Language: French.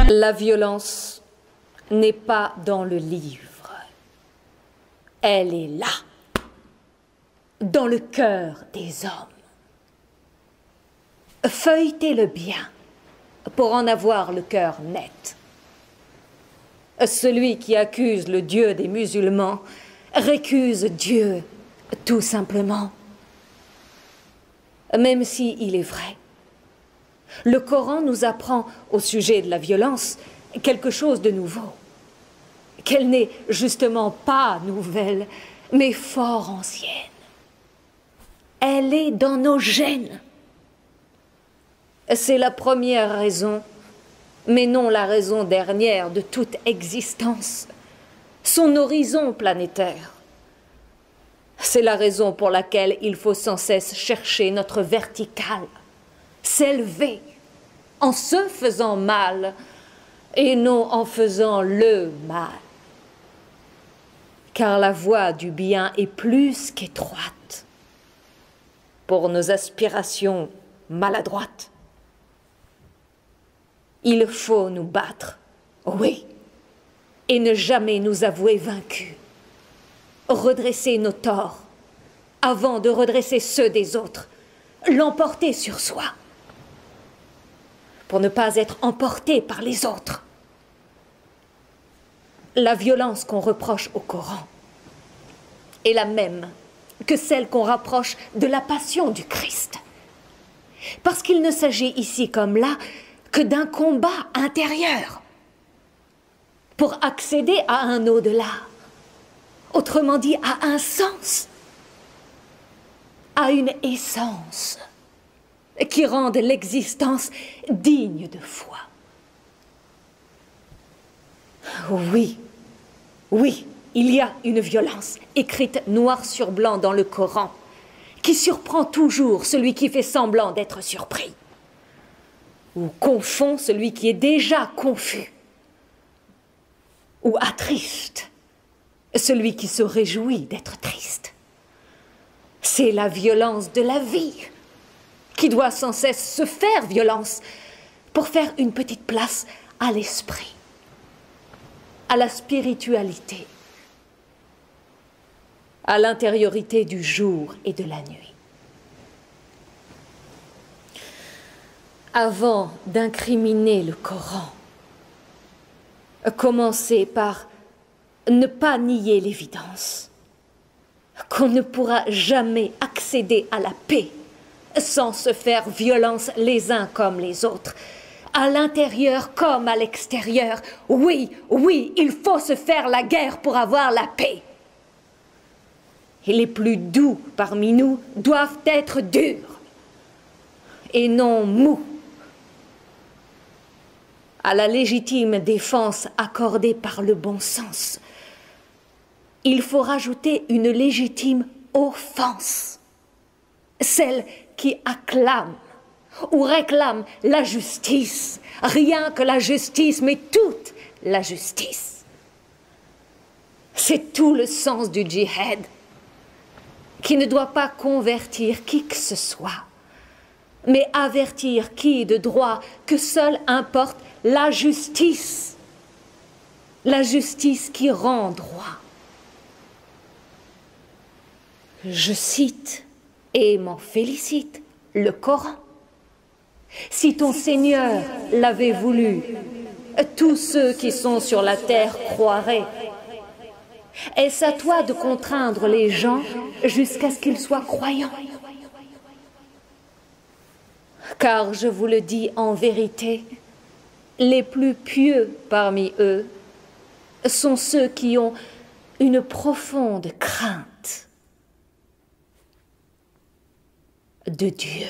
La violence n'est pas dans le livre. Elle est là, dans le cœur des hommes. Feuilletez-le bien pour en avoir le cœur net. Celui qui accuse le Dieu des musulmans récuse Dieu tout simplement. Même si il est vrai, le Coran nous apprend au sujet de la violence quelque chose de nouveau, qu'elle n'est justement pas nouvelle, mais fort ancienne. Elle est dans nos gènes. C'est la première raison, mais non la raison dernière de toute existence, son horizon planétaire. C'est la raison pour laquelle il faut sans cesse chercher notre verticale, s'élever en se faisant mal et non en faisant le mal. Car la voie du bien est plus qu'étroite pour nos aspirations maladroites. Il faut nous battre, oui, et ne jamais nous avouer vaincus. Redresser nos torts avant de redresser ceux des autres, l'emporter sur soi, pour ne pas être emporté par les autres. La violence qu'on reproche au Coran est la même que celle qu'on rapproche de la passion du Christ. Parce qu'il ne s'agit ici comme là que d'un combat intérieur pour accéder à un au-delà, autrement dit à un sens, à une essence qui rende l'existence digne de foi. Oui, oui, il y a une violence écrite noir sur blanc dans le Coran qui surprend toujours celui qui fait semblant d'être surpris ou confond celui qui est déjà confus ou attriste celui qui se réjouit d'être triste. C'est la violence de la vie qui doit sans cesse se faire violence pour faire une petite place à l'esprit, à la spiritualité, à l'intériorité du jour et de la nuit. Avant d'incriminer le Coran, commencez par ne pas nier l'évidence qu'on ne pourra jamais accéder à la paix sans se faire violence les uns comme les autres, à l'intérieur comme à l'extérieur. Oui, oui, il faut se faire la guerre pour avoir la paix. Et les plus doux parmi nous doivent être durs et non mous. À la légitime défense accordée par le bon sens, il faut rajouter une légitime offense, celle qui acclame ou réclame la justice, rien que la justice, mais toute la justice. C'est tout le sens du djihad, qui ne doit pas convertir qui que ce soit, mais avertir qui de droit que seule importe la justice qui rend droit. Je cite et m'en félicite le Coran. Si ton Seigneur l'avait voulu, tous ceux qui sont sur la terre croiraient. Est-ce à toi de contraindre les gens jusqu'à ce qu'ils soient croyants? Car je vous le dis en vérité, les plus pieux parmi eux sont ceux qui ont une profonde crainte de Dieu.